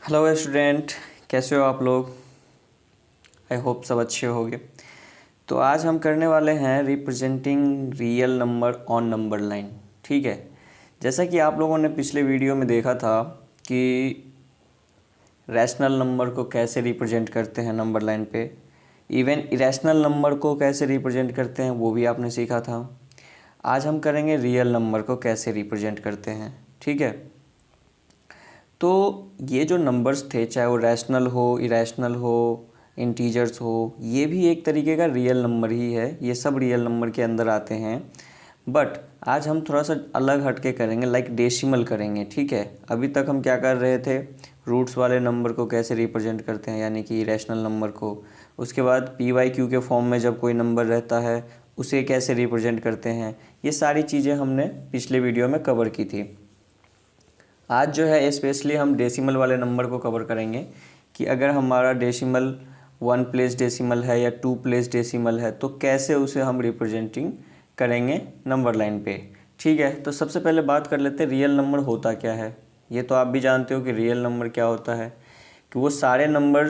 Hello student, कैसे हो आप लोग। आई होप सब अच्छे होंगे। तो आज हम करने वाले हैं representing real number on number line. ठीक है, जैसा कि आप लोगों ने पिछले वीडियो में देखा था कि रैशनल नंबर को कैसे रिप्रेजेंट करते हैं नंबर लाइन पे, इवन इरेशनल नंबर को कैसे रिप्रेजेंट करते हैं वो भी आपने सीखा था। आज हम करेंगे रियल नंबर को कैसे रिप्रेजेंट करते हैं। ठीक है, तो ये जो नंबर्स थे, चाहे वो रैशनल हो, इरेशनल हो, इंटीजर्स हो, ये भी एक तरीके का रियल नंबर ही है। ये सब रियल नंबर के अंदर आते हैं, बट आज हम थोड़ा सा अलग हट के करेंगे, लाइक डेसिमल करेंगे। ठीक है, अभी तक हम क्या कर रहे थे, रूट्स वाले नंबर को कैसे रिप्रेजेंट करते हैं, यानी कि इरेशनल नंबर को। उसके बाद पी वाई क्यू के फॉर्म में जब कोई नंबर रहता है उसे कैसे रिप्रेजेंट करते हैं, ये सारी चीज़ें हमने पिछले वीडियो में कवर की थी। आज जो है स्पेशली हम डेसिमल वाले नंबर को कवर करेंगे कि अगर हमारा डेसिमल 1 प्लेस डेसिमल है या 2 प्लेस डेसिमल है तो कैसे उसे हम रिप्रेजेंटिंग करेंगे नंबर लाइन पे। ठीक है, तो सबसे पहले बात कर लेते हैं रियल नंबर होता क्या है। ये तो आप भी जानते हो कि रियल नंबर क्या होता है, कि वो सारे नंबर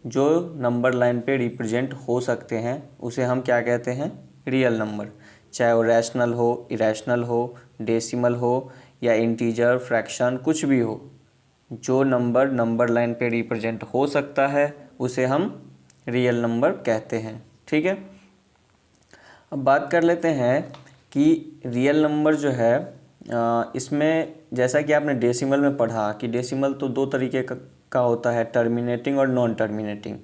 जो नंबर लाइन पे रिप्रेजेंट हो सकते हैं उसे हम क्या कहते हैं, रियल नंबर। चाहे वो रैशनल हो, इरेशनल हो, डेसिमल हो या इंटीजर, फ्रैक्शन, कुछ भी हो, जो नंबर नंबर लाइन पे रिप्रेजेंट हो सकता है उसे हम रियल नंबर कहते हैं। ठीक है, अब बात कर लेते हैं कि रियल नंबर जो है इसमें जैसा कि आपने डेसिमल में पढ़ा कि डेसिमल तो दो तरीके का होता है, टर्मिनेटिंग और नॉन टर्मिनेटिंग।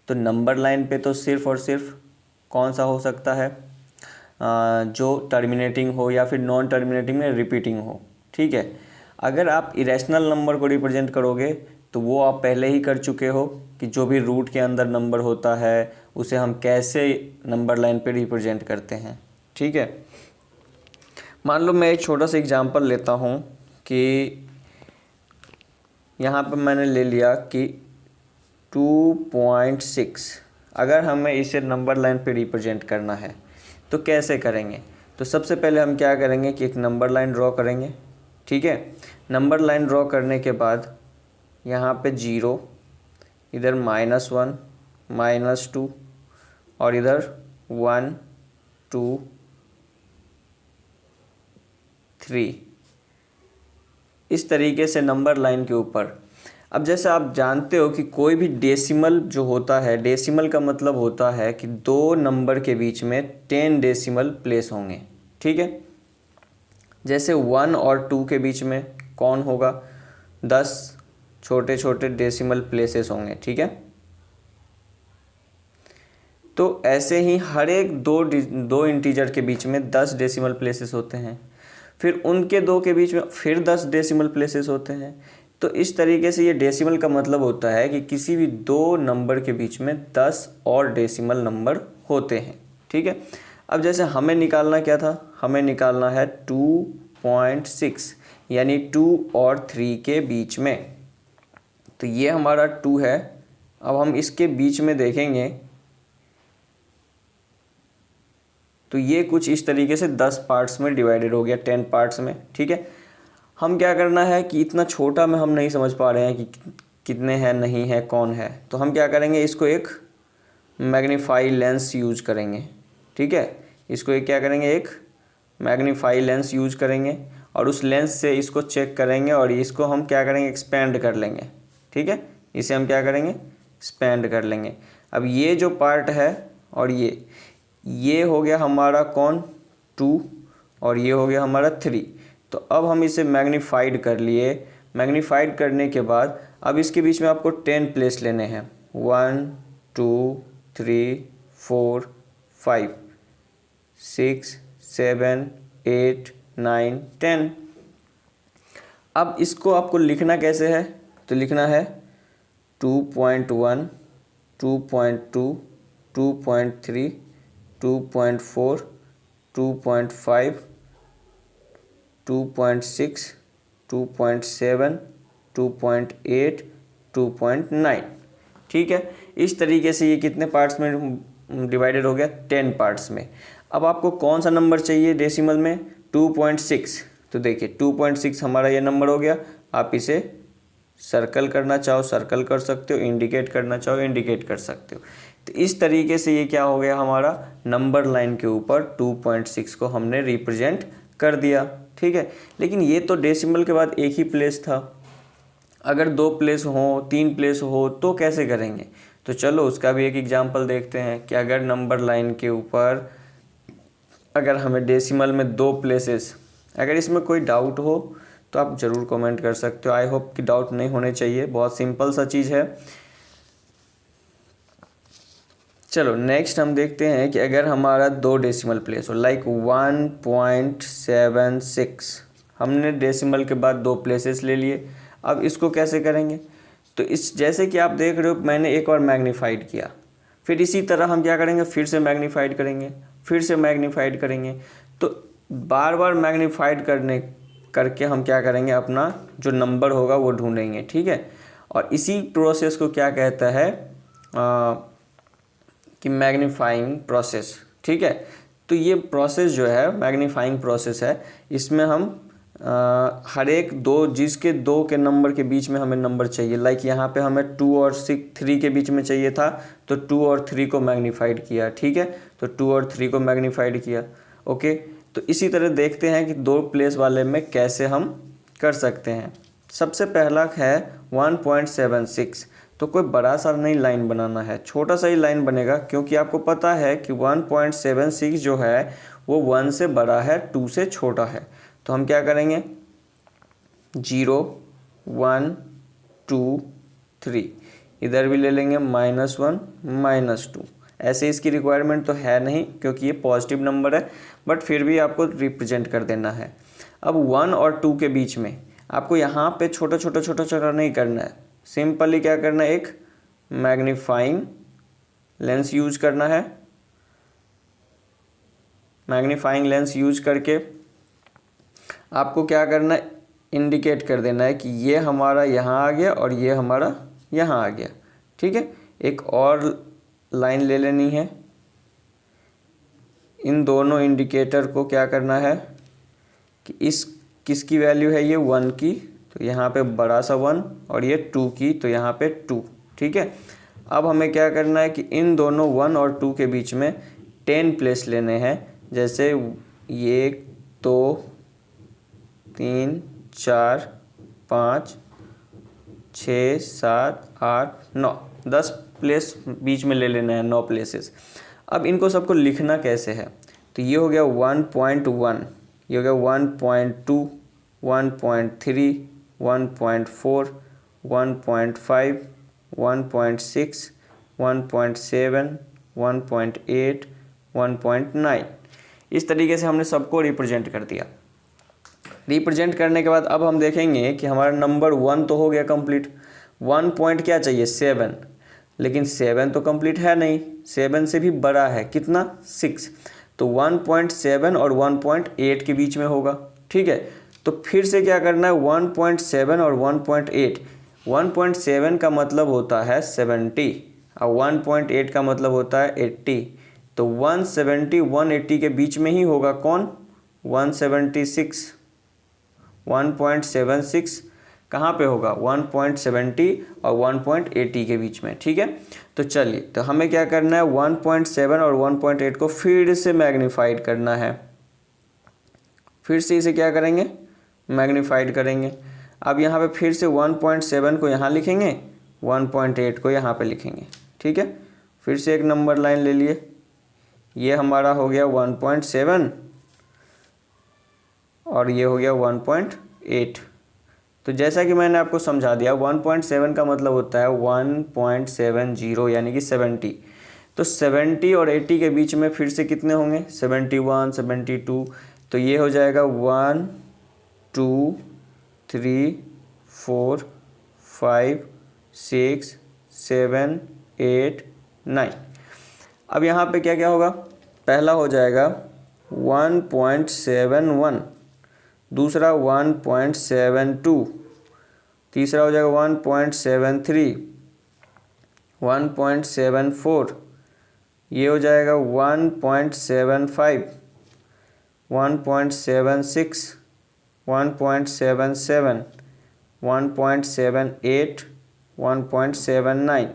तो नंबर लाइन पे तो सिर्फ़ और सिर्फ कौन सा हो सकता है, जो टर्मिनेटिंग हो या फिर नॉन टर्मिनेटिंग में रिपीटिंग हो। ठीक है, अगर आप इरेशनल नंबर को रिप्रेजेंट करोगे तो वो आप पहले ही कर चुके हो कि जो भी रूट के अंदर नंबर होता है उसे हम कैसे नंबर लाइन पे रिप्रेजेंट करते हैं। ठीक है, मान लो मैं एक छोटा सा एग्जांपल लेता हूँ कि यहाँ पर मैंने ले लिया कि 2.6। अगर हमें इसे नंबर लाइन पे रिप्रेजेंट करना है तो कैसे करेंगे। तो सबसे पहले हम क्या करेंगे कि एक नंबर लाइन ड्रॉ करेंगे। ठीक है, नंबर लाइन ड्रॉ करने के बाद यहाँ पे 0, इधर -1, -2 और इधर 1, 2, 3, इस तरीके से नंबर लाइन के ऊपर। अब जैसे आप जानते हो कि कोई भी डेसिमल जो होता है, डेसिमल का मतलब होता है कि दो नंबर के बीच में 10 डेसिमल प्लेस होंगे। ठीक है, जैसे 1 और 2 के बीच में कौन होगा, 10 छोटे छोटे डेसिमल प्लेसेस होंगे। ठीक है, तो ऐसे ही हर एक दो इंटीजर के बीच में 10 डेसिमल प्लेसेस होते हैं, फिर उनके दो के बीच में फिर 10 डेसिमल प्लेसेस होते हैं। तो इस तरीके से ये डेसिमल का मतलब होता है कि किसी भी दो नंबर के बीच में 10 और डेसिमल नंबर होते हैं। ठीक है, अब जैसे हमें निकालना क्या था, हमें निकालना है 2.6, यानी 2 और 3 के बीच में। तो ये हमारा 2 है। अब हम इसके बीच में देखेंगे तो ये कुछ इस तरीके से 10 पार्ट्स में डिवाइडेड हो गया, 10 पार्ट्स में। ठीक है, हम क्या करना है कि इतना छोटा में हम नहीं समझ पा रहे हैं कि कितने हैं, नहीं है, कौन है, तो हम क्या करेंगे, इसको एक मैग्नीफाई लेंस यूज करेंगे। ठीक है, इसको एक क्या करेंगे, एक मैग्नीफाई लेंस यूज करेंगे और उस लेंस से इसको चेक करेंगे और इसको हम क्या करेंगे, एक्सपेंड कर लेंगे। ठीक है, इसे हम क्या करेंगे, एक्सपेंड कर लेंगे। अब ये जो पार्ट है और ये हो गया हमारा कौन, 2, और ये हो गया हमारा 3। तो अब हम इसे मैग्नीफाइड कर लिए। मैग्नीफाइड करने के बाद अब इसके बीच में आपको 10 प्लेस लेने हैं, 1, 2, 3, 4, 5, 6, 7, 8, 9, 10। अब इसको आपको लिखना कैसे है, तो लिखना है 2.1, 2.2, 2.3, 2.4, 2.5, 2.6, 2.7, 2.8, 2.9। ठीक है, इस तरीके से ये कितने पार्ट्स में डिवाइडेड हो गया, 10 पार्ट्स में। अब आपको कौन सा नंबर चाहिए डेसिमल में, 2.6। तो देखिए 2.6 हमारा ये नंबर हो गया। आप इसे सर्कल करना चाहो सर्कल कर सकते हो, इंडिकेट करना चाहो इंडिकेट कर सकते हो। तो इस तरीके से ये क्या हो गया, हमारा नंबर लाइन के ऊपर 2.6 को हमने रिप्रेजेंट कर दिया। ठीक है, लेकिन ये तो डेसिमल के बाद एक ही प्लेस था, अगर 2 प्लेस हो 3 प्लेस हो तो कैसे करेंगे। तो चलो उसका भी एक एग्जांपल देखते हैं कि अगर नंबर लाइन के ऊपर अगर हमें डेसिमल में 2 प्लेसेस, अगर इसमें कोई डाउट हो तो आप ज़रूर कमेंट कर सकते हो। आई होप कि डाउट नहीं होने चाहिए, बहुत सिंपल सा चीज़ है। चलो नेक्स्ट हम देखते हैं कि अगर हमारा 2 डेसिमल प्लेस हो, लाइक 1.76, हमने डेसिमल के बाद 2 प्लेसेस ले लिए। अब इसको कैसे करेंगे, तो इस जैसे कि आप देख रहे हो मैंने एक और मैग्नीफाइड किया, फिर इसी तरह हम क्या करेंगे, फिर से मैग्नीफाइड करेंगे, फिर से मैग्नीफाइड करेंगे। तो बार बार मैग्नीफाइड करके हम क्या करेंगे, अपना जो नंबर होगा वो ढूंढेंगे। ठीक है, और इसी प्रोसेस को क्या कहता है कि मैग्नीफाइंग प्रोसेस। ठीक है, तो ये प्रोसेस जो है मैग्नीफाइंग प्रोसेस है, इसमें हम हर एक जिसके 2 के नंबर के बीच में हमें नंबर चाहिए, लाइक यहाँ पे हमें 2 और 3 के बीच में चाहिए था, तो 2 और 3 को मैग्नीफाइड किया। ठीक है, तो 2 और 3 को मैग्नीफाइड किया। ओके, तो इसी तरह देखते हैं कि 2 प्लेस वाले में कैसे हम कर सकते हैं। सबसे पहला है 1.76, तो कोई बड़ा सा नहीं लाइन बनाना है, छोटा सा ही लाइन बनेगा, क्योंकि आपको पता है कि 1.76 जो है वो 1 से बड़ा है, 2 से छोटा है। तो हम क्या करेंगे, 0 1 2 3, इधर भी ले लेंगे -1 -2। ऐसे इसकी रिक्वायरमेंट तो है नहीं क्योंकि ये पॉजिटिव नंबर है, बट फिर भी आपको रिप्रेजेंट कर देना है। अब 1 और 2 के बीच में आपको यहाँ पे छोटा छोटा नहीं करना है, सिंपली क्या करना है, एक मैग्नीफाइंग लेंस यूज करना है। मैग्नीफाइंग लेंस यूज करके आपको क्या करना है, इंडिकेट कर देना है कि ये हमारा यहाँ आ गया और ये हमारा यहाँ आ गया। ठीक है, एक और लाइन ले लेनी है, इन दोनों इंडिकेटर को क्या करना है कि इस किसकी वैल्यू है, ये 1 की, तो यहाँ पे बड़ा सा 1, और ये 2 की, तो यहाँ पे 2। ठीक है, अब हमें क्या करना है कि इन दोनों 1 और 2 के बीच में 10 प्लेस लेने हैं, जैसे 1 2 3 4 5 6 7 8 9 10 प्लेस बीच में ले लेना है, 9 प्लेसेस। अब इनको सबको लिखना कैसे है, तो ये हो गया 1.1, ये हो गया 1.2 1.3 1.4 1.5 1.6 1.7 1.8 1.9। इस तरीके से हमने सबको रिप्रेजेंट कर दिया। रिप्रेजेंट करने के बाद अब हम देखेंगे कि हमारा नंबर 1 तो हो गया कंप्लीट, 1 पॉइंट क्या चाहिए 7, लेकिन 7 तो कंप्लीट है नहीं, 7 से भी बड़ा है कितना 6, तो 1.7 और 1.8 के बीच में होगा। ठीक है, तो फिर से क्या करना है, 1.7 और 1.8, 1.7 का मतलब होता है 70 और 1.8 का मतलब होता है 80, तो 170 180 के बीच में ही होगा कौन, 176। 1.76 कहाँ पे होगा, 1.70 और 1.80 के बीच में। ठीक है, तो चलिए, तो हमें क्या करना है, 1.7 और 1.8 को फिर से मैग्नीफाइड करना है, फिर से इसे क्या करेंगे, मैग्नीफाइड करेंगे। अब यहाँ पे फिर से 1.7 को यहाँ लिखेंगे, 1.8 को यहाँ पे लिखेंगे। ठीक है, फिर से एक नंबर लाइन ले लिए, ये हमारा हो गया 1.7 और ये हो गया 1.8। तो जैसा कि मैंने आपको समझा दिया, 1.7 का मतलब होता है 1.70 यानी कि 70, तो 70 और 80 के बीच में फिर से कितने होंगे, 71 72, तो ये हो जाएगा 1 2 3 4 5 6 7 8 9। अब यहाँ पे क्या क्या होगा, पहला हो जाएगा 1.71, दूसरा 1.72, तीसरा हो जाएगा 1.73 1.74, ये हो जाएगा 1.75 1.76 1.77 1.78, 1.79।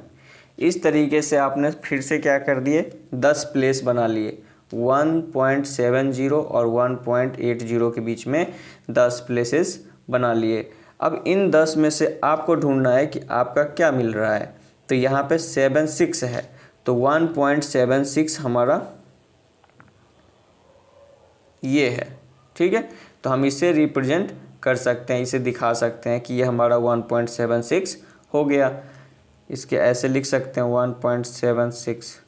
इस तरीके से आपने फिर से क्या कर दिए, 10 प्लेस बना लिए। 1.70 और 1.80 के बीच में 10 प्लेसेस बना लिए। अब इन 10 में से आपको ढूंढना है कि आपका क्या मिल रहा है। तो यहाँ पे 76 है, तो 1.76 हमारा ये है। ठीक है, तो हम इसे रिप्रेजेंट कर सकते हैं, इसे दिखा सकते हैं कि ये हमारा 1.76 हो गया। इसके ऐसे लिख सकते हैं 1.76।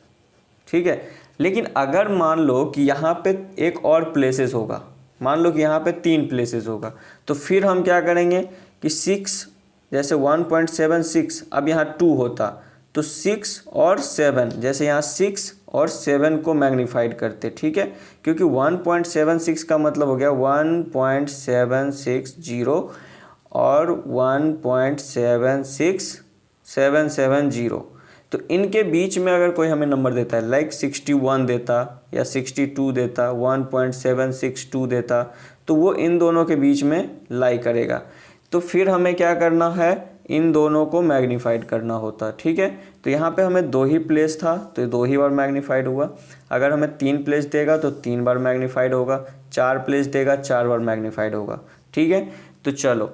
ठीक है, लेकिन अगर मान लो कि यहाँ पे एक और प्लेसेस होगा, मान लो कि यहाँ पे 3 प्लेसेस होगा, तो फिर हम क्या करेंगे कि 6, जैसे 1.76 अब यहाँ 2 होता, तो 6 और 7, जैसे यहाँ 6 और 7 को मैग्नीफाइड करते। ठीक है, क्योंकि 1.76 का मतलब हो गया 1.760 और 1.76770। तो इनके बीच में अगर कोई हमें नंबर देता है, लाइक 61 देता या 62 देता, 1.762 देता, तो वो इन दोनों के बीच में लाई करेगा। तो फिर हमें क्या करना है, इन दोनों को मैग्नीफाइड करना होता। ठीक है, तो यहाँ पे हमें 2 ही प्लेस था, तो 2 ही बार मैग्नीफाइड हुआ। अगर हमें 3 प्लेस देगा तो 3 बार मैग्नीफाइड होगा, 4 प्लेस देगा 4 बार मैग्नीफाइड होगा। ठीक है, तो चलो,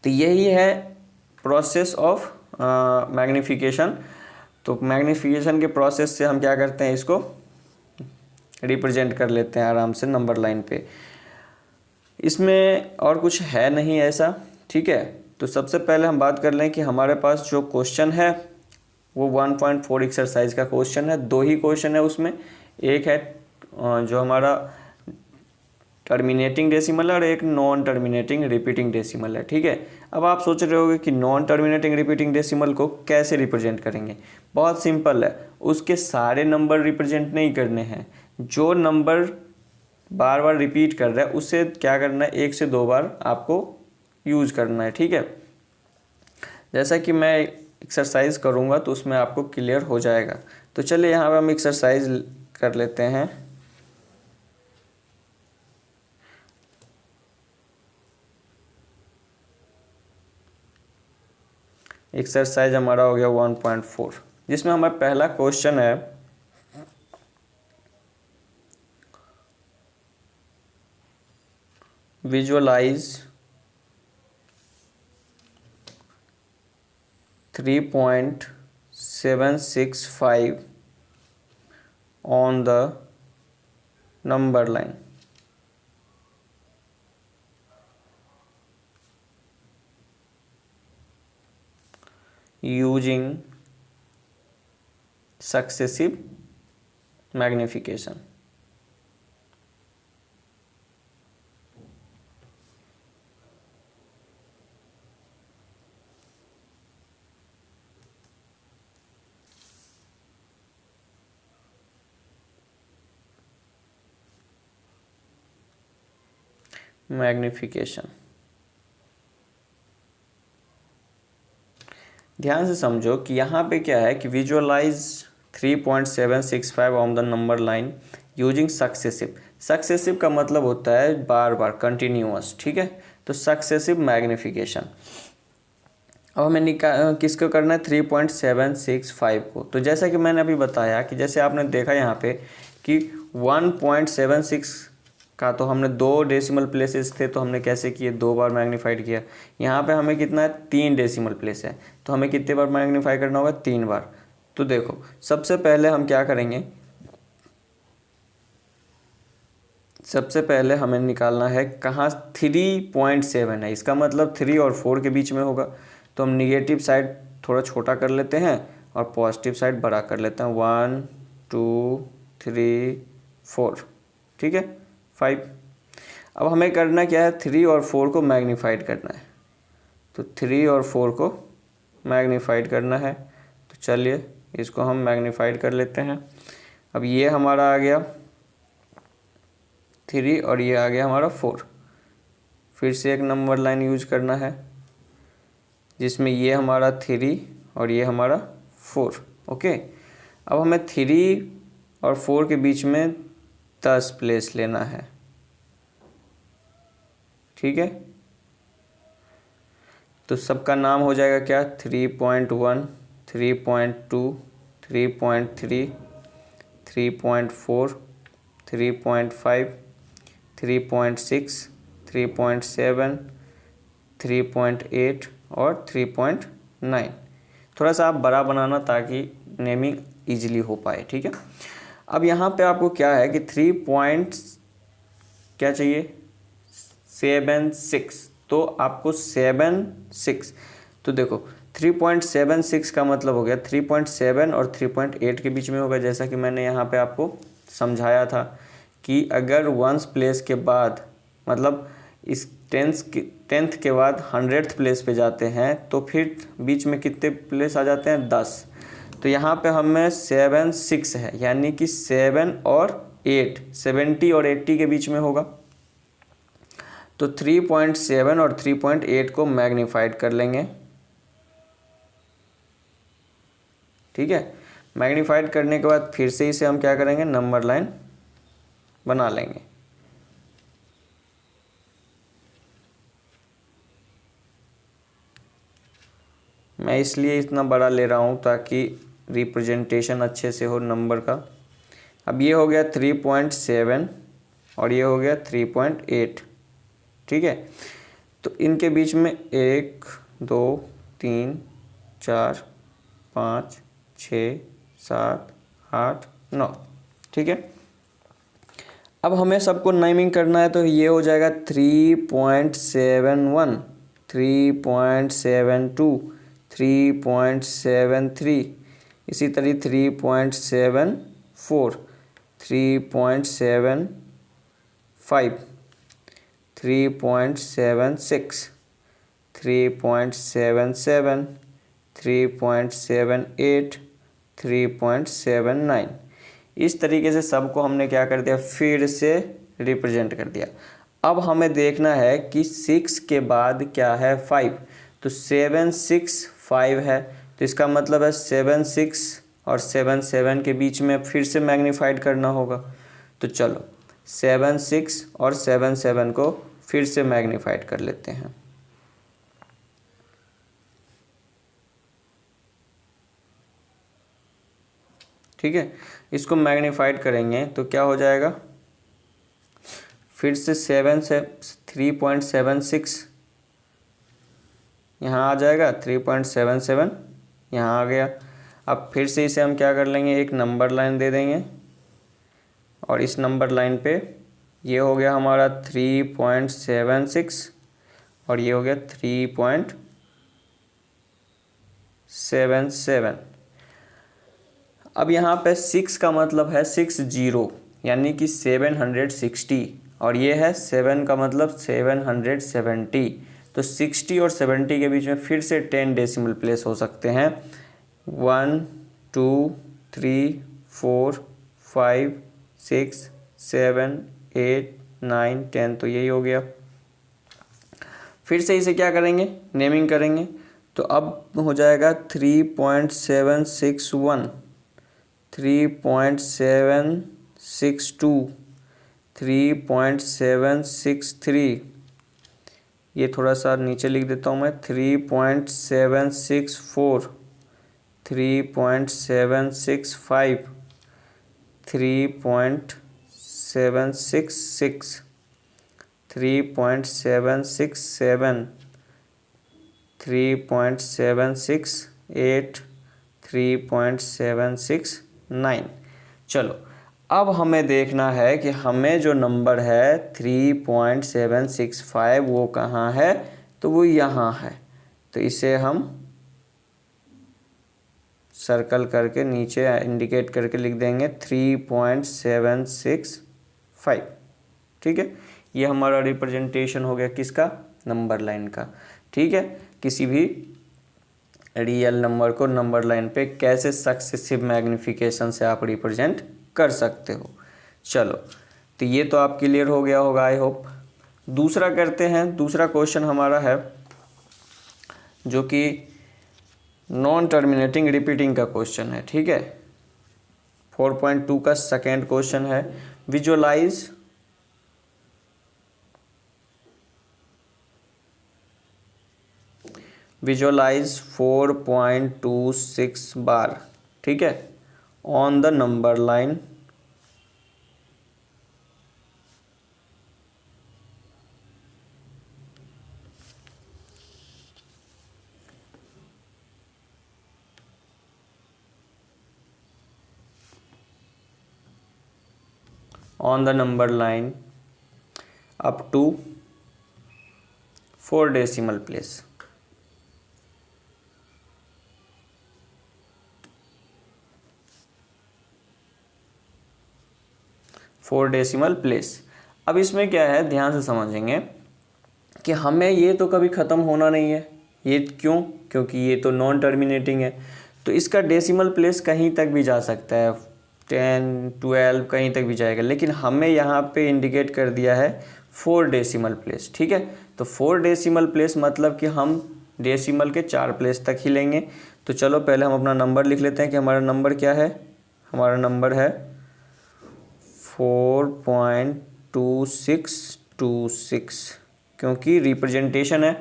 तो यही है प्रोसेस ऑफ मैग्नीफिकेशन। तो मैग्नीफिकेशन के प्रोसेस से हम क्या करते हैं, इसको रिप्रेजेंट कर लेते हैं आराम से नंबर लाइन पे। इसमें और कुछ है नहीं ऐसा। ठीक है, तो सबसे पहले हम बात कर लें कि हमारे पास जो क्वेश्चन है वो 1.4 एक्सरसाइज का क्वेश्चन है। 2 ही क्वेश्चन है उसमें, एक है जो हमारा टर्मिनेटिंग डेसिमल है और एक नॉन टर्मिनेटिंग रिपीटिंग डेसिमल है। ठीक है, अब आप सोच रहे होगे कि नॉन टर्मिनेटिंग रिपीटिंग डेसिमल को कैसे रिप्रेजेंट करेंगे। बहुत सिंपल है, उसके सारे नंबर रिप्रेजेंट नहीं करने हैं, जो नंबर बार बार रिपीट कर रहा है उसे क्या करना है, 1 से 2 बार आपको यूज करना है। ठीक है, जैसा कि मैं एक्सरसाइज करूँगा तो उसमें आपको क्लियर हो जाएगा। तो चलिए यहाँ पर हम एक्सरसाइज कर लेते हैं। एक्सरसाइज हमारा हो गया 1.4, जिसमें हमारा पहला क्वेश्चन है, visualise 3.765 on the number line. using successive magnification। Magnification, ध्यान से समझो कि यहाँ पे क्या है कि visualise 3.765 on the number line using successive. Successive का मतलब होता है बार बार, कंटिन्यूअस। ठीक है, तो सक्सेसिव मैग्निफिकेशन। अब हमें किसको करना है, 3.765 को। तो जैसा कि मैंने अभी बताया कि जैसे आपने देखा यहाँ पे कि 1.76 का तो हमने 2 डेसिमल प्लेसेस थे, तो हमने कैसे किए, 2 बार मैग्नीफाइड किया। यहाँ पे हमें कितना है, 3 डेसिमल प्लेस है, तो हमें कितने बार मैग्नीफाई करना होगा, 3 बार। तो देखो सबसे पहले हम क्या करेंगे, सबसे पहले हमें निकालना है कहाँ 3.7 है, इसका मतलब 3 और 4 के बीच में होगा। तो हम निगेटिव साइड थोड़ा छोटा कर लेते हैं और पॉजिटिव साइड बड़ा कर लेते हैं। 1 2 3 4, ठीक है, 5। अब हमें करना क्या है, 3 और 4 को मैग्नीफाइड करना है। तो 3 और 4 को मैग्नीफाइड करना है। तो चलिए इसको हम मैग्नीफाइड कर लेते हैं। अब ये हमारा आ गया 3 और ये आ गया हमारा 4। फिर से एक नंबर लाइन यूज करना है जिसमें ये हमारा 3 और ये हमारा 4। ओके, अब हमें 3 और 4 के बीच में 10 प्लेस लेना है। ठीक है, तो सबका नाम हो जाएगा क्या, 3.1, 3.2, 3.3, 3.4, 3.5, 3.6, 3.7, 3.8 और 3.9। थोड़ा सा आप बड़ा बनाना ताकि नेमिंग ईजिली हो पाए, ठीक है। अब यहाँ पे आपको क्या है कि 3 पॉइंट्स क्या चाहिए, 7, 6, तो आपको 7, 6, तो देखो 3.76 का मतलब हो गया 3.7 और 3.8 के बीच में होगा, जैसा कि मैंने यहाँ पे आपको समझाया था कि अगर वंस प्लेस के बाद मतलब इस टेंथ के बाद 100th प्लेस पे जाते हैं तो फिर बीच में कितने प्लेस आ जाते हैं, 10। तो यहाँ पे हमें 7, 6 है, यानी कि 7 और 8, 70 और 80 के बीच में होगा। तो 3.7 और 3.8 को मैग्नीफाइड कर लेंगे, ठीक है। मैग्नीफाइड करने के बाद फिर से इसे हम क्या करेंगे, नंबर लाइन बना लेंगे। मैं इसलिए इतना बड़ा ले रहा हूँ ताकि रिप्रेजेंटेशन अच्छे से हो नंबर का। अब ये हो गया 3.7 और ये हो गया 3.8, ठीक है। तो इनके बीच में 1, 2, 3, 4, 5, 6, 7, 8, 9, ठीक है। अब हमें सबको नेमिंग करना है, तो ये हो जाएगा 3.71, 3.72, 3.73, इसी तरह 3.74, 3.75, 3.76, 3.77, 3.78, 3.79। इस तरीके से सबको हमने क्या कर दिया, फिर से रिप्रेजेंट कर दिया। अब हमें देखना है कि 6 के बाद क्या है, 5। तो 7, 6, 5 है, तो इसका मतलब है 7, 6 और 7, 7 के बीच में फिर से मैग्नीफाइड करना होगा। तो चलो 7, 6 और 7, 7 को फिर से मैग्नीफाइड कर लेते हैं। ठीक है, इसको मैग्नीफाइड करेंगे तो क्या हो जाएगा, फिर से 7 से 3.76 यहाँ आ जाएगा, 3.77 यहाँ आ गया। अब फिर से इसे हम क्या कर लेंगे, एक नंबर लाइन दे देंगे और इस नंबर लाइन पे ये हो गया हमारा 3.76 और ये हो गया 3.77। अब यहाँ पे 6 का मतलब है 60, यानी कि 760, और ये है 7 का मतलब 770। तो 60 और 70 के बीच में फिर से 10 डेसिमल प्लेस हो सकते हैं, 1, 2, 3, 4, 5, 6, 7, 8, 9, 10, तो यही हो गया। फिर से इसे क्या करेंगे, नेमिंग करेंगे। तो अब हो जाएगा 3.761, 3.762, 3.763, ये थोड़ा सा नीचे लिख देता हूँ मैं, 3.764, 3.765, 3.766, 3.767, 3.768, 3.769। चलो अब हमें देखना है कि हमें जो नंबर है 3.765 वो कहाँ है, तो वो यहाँ है। तो इसे हम सर्कल करके नीचे इंडिकेट करके लिख देंगे 3.765, ठीक है। ये हमारा रिप्रेजेंटेशन हो गया किसका, नंबर लाइन का, ठीक है। किसी भी रियल नंबर को नंबर लाइन पे कैसे सक्सेसिव मैग्निफिकेशन से आप रिप्रेजेंट कर सकते हो। चलो तो ये तो आप क्लियर हो गया होगा, आई होप। दूसरा करते हैं, दूसरा क्वेश्चन हमारा है जो कि नॉन टर्मिनेटिंग रिपीटिंग का क्वेश्चन है, ठीक है। 4.2 का सेकेंड क्वेश्चन है, विजुअलाइज विजुअलाइज 4.26 बार, ठीक है, on the number line on the number line up to 4 decimal place. Four decimal place. अब इसमें क्या है, ध्यान से समझेंगे कि हमें ये तो कभी ख़त्म होना नहीं है। ये क्यों? क्योंकि ये तो नॉन टर्मिनेटिंग है, तो इसका डेसिमल प्लेस कहीं तक भी जा सकता है, 10, 12 कहीं तक भी जाएगा, लेकिन हमें यहाँ पे इंडिकेट कर दिया है 4 डेसिमल प्लेस, ठीक है। तो 4 डेसिमल प्लेस मतलब कि हम डेसिमल के 4 प्लेस तक ही लेंगे। तो चलो पहले हम अपना नंबर लिख लेते हैं कि हमारा नंबर क्या है। हमारा नंबर है 4.2626, क्योंकि रिप्रेजेंटेशन है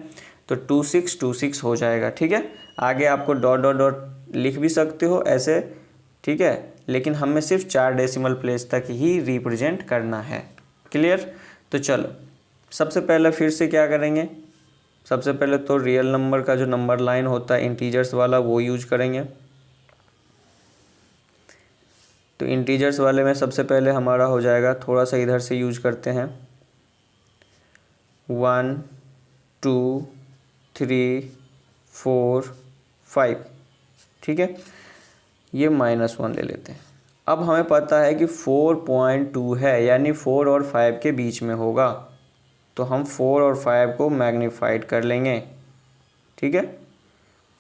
तो 2626 हो जाएगा, ठीक है। आगे आपको डॉट डॉट डॉट लिख भी सकते हो ऐसे, ठीक है, लेकिन हमें सिर्फ 4 डेसिमल प्लेस तक ही रिप्रेजेंट करना है। क्लियर? तो चलो सबसे पहले फिर से क्या करेंगे, सबसे पहले तो रियल नंबर का जो नंबर लाइन होता है इंटीजर्स वाला वो यूज करेंगे। तो इंटीजर्स वाले में सबसे पहले हमारा हो जाएगा, थोड़ा सा इधर से यूज करते हैं, 1 2 3 4 5, ठीक है। ये -1 ले लेते हैं। अब हमें पता है कि 4.2 है, यानी 4 और 5 के बीच में होगा, तो हम 4 और 5 को मैग्नीफाइड कर लेंगे, ठीक है।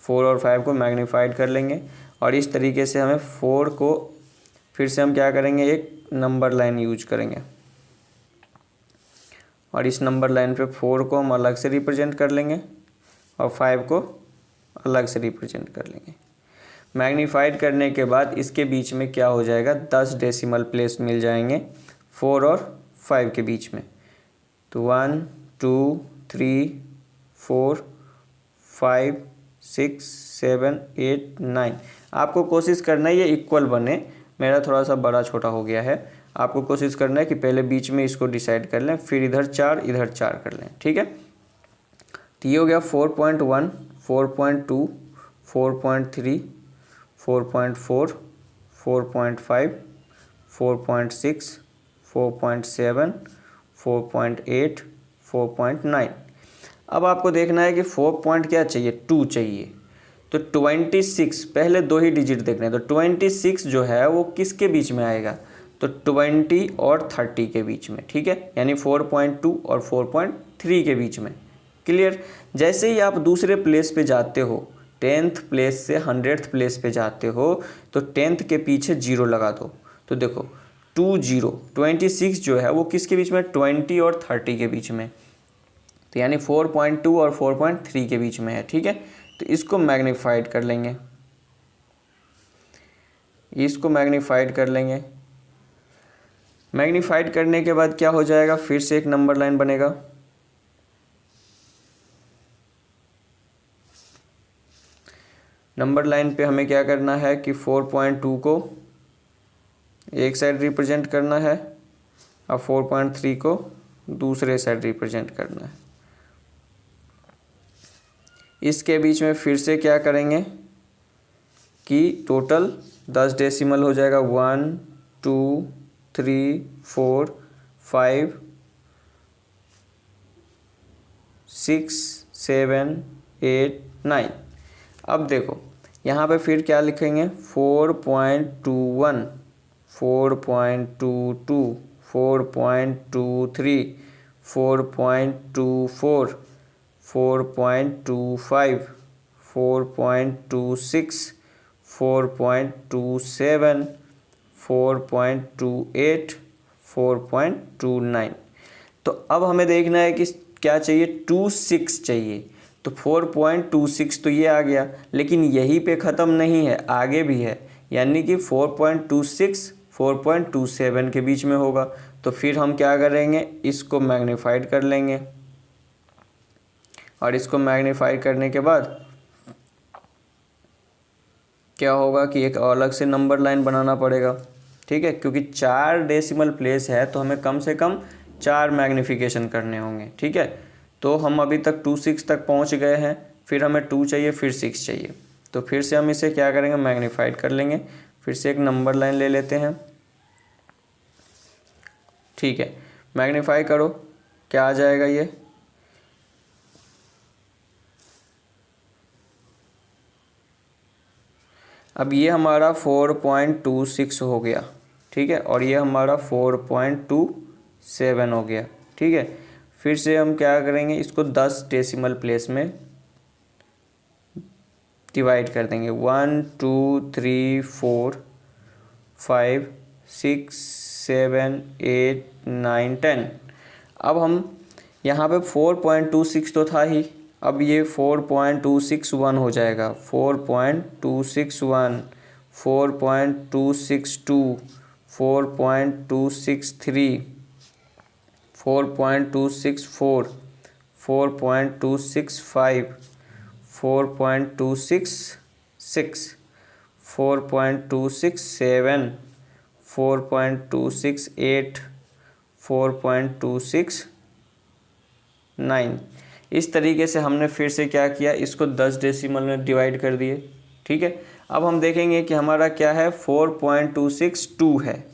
4 और 5 को मैग्नीफाइड कर लेंगे और इस तरीके से हमें 4 को फिर से हम क्या करेंगे, एक नंबर लाइन यूज करेंगे और इस नंबर लाइन पे 4 को हम अलग से रिप्रेजेंट कर लेंगे और 5 को अलग से रिप्रेजेंट कर लेंगे। मैग्नीफाइड करने के बाद इसके बीच में क्या हो जाएगा, 10 डेसिमल प्लेस मिल जाएंगे 4 और 5 के बीच में। तो 1 2 3 4 5 6 7 8 9। आपको कोशिश करना है ये इक्वल बने, मेरा थोड़ा सा बड़ा छोटा हो गया है। आपको कोशिश करना है कि पहले बीच में इसको डिसाइड कर लें, फिर इधर 4 इधर 4 कर लें, ठीक है। तो ये हो गया 4.1 4.2 4.3 4.4 4.5 4.6 4.7 4.8 4.9। अब आपको देखना है कि 4 पॉइंट क्या चाहिए, 2 चाहिए। तो 26 पहले 2 ही डिजिट देखने हैं, तो 26 जो है वो किसके बीच में आएगा, तो 20 और 30 के बीच में, ठीक है, यानी 4.2 और 4.3 के बीच में। क्लियर? जैसे ही आप दूसरे प्लेस पे जाते हो, 10th प्लेस से 100th प्लेस पे जाते हो, तो 10th के पीछे 0 लगा दो। तो देखो 26 जो है वो किसके बीच में, 20 और 30 के बीच में, तो यानी 4.2 और 4.3 के बीच में है, ठीक है। तो इसको मैग्नीफाइड कर लेंगे, इसको मैग्नीफाइड कर लेंगे। मैग्नीफाइड करने के बाद क्या हो जाएगा, फिर से एक नंबर लाइन बनेगा। नंबर लाइन पे हमें क्या करना है कि 4.2 को एक साइड रिप्रेजेंट करना है और 4.3 को दूसरे साइड रिप्रेजेंट करना है। इसके बीच में फिर से क्या करेंगे कि टोटल 10 डेसिमल हो जाएगा, 1 2 3 4 5 6 7 8 9। अब देखो यहाँ पे फिर क्या लिखेंगे, 4.21 4.22 4.23 4.24 4.25 4.26 4.27 4.28 4.29। तो अब हमें देखना है कि क्या चाहिए, 26 चाहिए। तो 4.26 तो ये आ गया, लेकिन यहीं पे ख़त्म नहीं है, आगे भी है, यानी कि 4.26 4.27 के बीच में होगा। तो फिर हम क्या करेंगे, इसको मैग्नीफाइड कर लेंगे और इसको मैग्नीफाई करने के बाद क्या होगा कि एक अलग से नंबर लाइन बनाना पड़ेगा, ठीक है, क्योंकि 4 डेसिमल प्लेस है तो हमें कम से कम 4 मैग्नीफिकेशन करने होंगे, ठीक है। तो हम अभी तक 26 तक पहुंच गए हैं, फिर हमें 2 चाहिए, फिर 6 चाहिए। तो फिर से हम इसे क्या करेंगे, मैग्नीफाइड कर लेंगे। फिर से एक नंबर लाइन ले लेते हैं, ठीक है। मैग्नीफाई करो, क्या आ जाएगा ये, अब ये हमारा 4.26 हो गया, ठीक है, और ये हमारा 4.27 हो गया, ठीक है। फिर से हम क्या करेंगे, इसको 10 डेसिमल प्लेस में डिवाइड कर देंगे। 1 2 3 4 5 6 7 8 9 10। अब हम यहाँ पे 4.26 तो था ही, अब ये 4.261 हो जाएगा। 4.261, 4.262, 4.263, 4.264, 4.265, 4.266, 4.267, 4.268, 4.269। इस तरीके से हमने फिर से क्या किया, इसको 10 डेसिमल में डिवाइड कर दिए, ठीक है। अब हम देखेंगे कि हमारा क्या है, 4.262 है,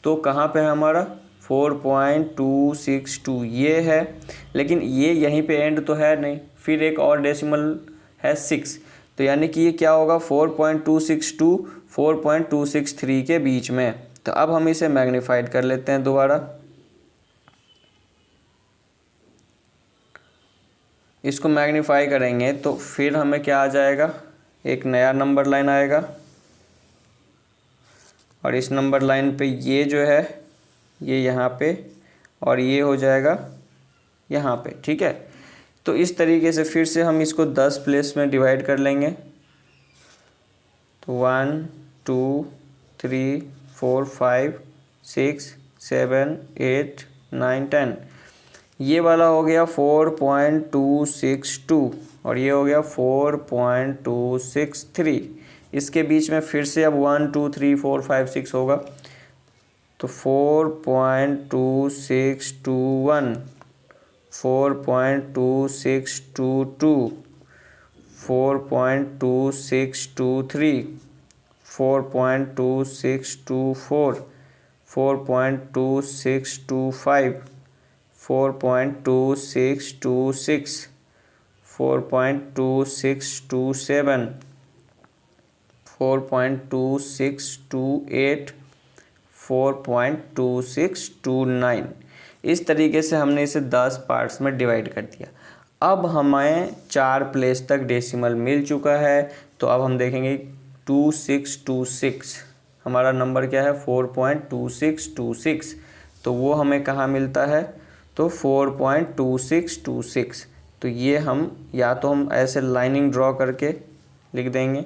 तो कहाँ पे है हमारा 4.262 ये है, लेकिन ये यहीं पे एंड तो है नहीं, फिर एक और डेसिमल है 6, तो यानी कि ये क्या होगा 4.262 4.263 के बीच में। तो अब हम इसे मैग्नीफाइड कर लेते हैं दोबारा, इसको मैग्नीफाई करेंगे तो फिर हमें क्या आ जाएगा, एक नया नंबर लाइन आएगा, और इस नंबर लाइन पे ये जो है ये यहाँ पे, और ये हो जाएगा यहाँ पे, ठीक है। तो इस तरीके से फिर से हम इसको 10 प्लेस में डिवाइड कर लेंगे। तो 1 2 3 4 5 6 7 8 9 10, ये वाला हो गया 4.262 और ये हो गया 4.263। इसके बीच में फिर से अब 1 2 3 4 5 6 होगा, तो 4.2621, 4.2622, 4.2623, 4.2624, 4.2625, 4.2626, 4.2627, 4.2628, 4.2629। इस तरीके से हमने इसे 10 पार्ट्स में डिवाइड कर दिया। अब हमें 4 प्लेस तक डेसिमल मिल चुका है, तो अब हम देखेंगे 2626 हमारा नंबर क्या है, 4.2626, तो वो हमें कहाँ मिलता है, तो 4.2626। तो ये हम या तो हम ऐसे लाइनिंग ड्रॉ करके लिख देंगे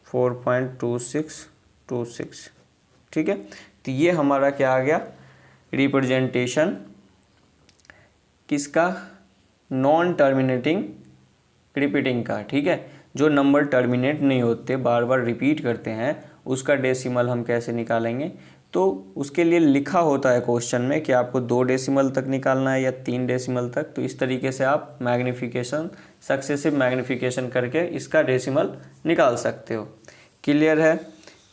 4.2626, ठीक है। तो ये हमारा क्या आ गया, रिप्रेजेंटेशन किसका, नॉन टर्मिनेटिंग रिपीटिंग का, ठीक है। जो नंबर टर्मिनेट नहीं होते, बार बार रिपीट करते हैं, उसका डेसिमल हम कैसे निकालेंगे। तो उसके लिए लिखा होता है क्वेश्चन में कि आपको 2 डेसिमल तक निकालना है या 3 डेसिमल तक, तो इस तरीके से आप मैग्नीफिकेशन, सक्सेसिव मैग्नीफिकेशन करके इसका डेसिमल निकाल सकते हो। क्लियर है।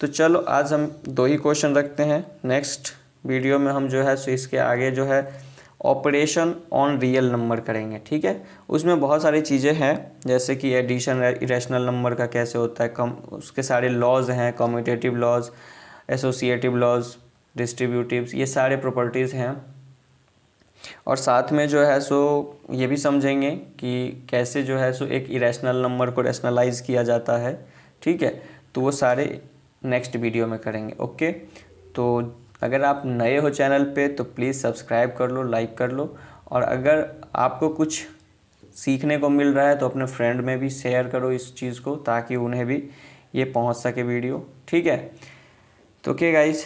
तो चलो आज हम 2 ही क्वेश्चन रखते हैं, नेक्स्ट वीडियो में हम जो है सो इसके आगे जो है ऑपरेशन ऑन रियल नंबर करेंगे, ठीक है। उसमें बहुत सारी चीज़ें हैं, जैसे कि एडिशन इरेशनल नंबर का कैसे होता है, कम उसके सारे लॉज हैं, कम्यूटेटिव लॉज, एसोसिएटिव लॉज, डिस्ट्रीब्यूटिव्स, ये सारे प्रॉपर्टीज़ हैं। और साथ में जो है सो ये भी समझेंगे कि कैसे जो है सो एक इरेशनल नंबर को रैशनलाइज किया जाता है, ठीक है। तो वो सारे नेक्स्ट वीडियो में करेंगे, ओके। तो अगर आप नए हो चैनल पे तो प्लीज़ सब्सक्राइब कर लो, लाइक कर लो, और अगर आपको कुछ सीखने को मिल रहा है तो अपने फ्रेंड में भी शेयर करो इस चीज़ को, ताकि उन्हें भी ये पहुंच सके वीडियो, ठीक है। तो ओके गाइज,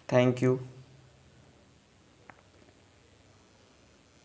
थैंक यू।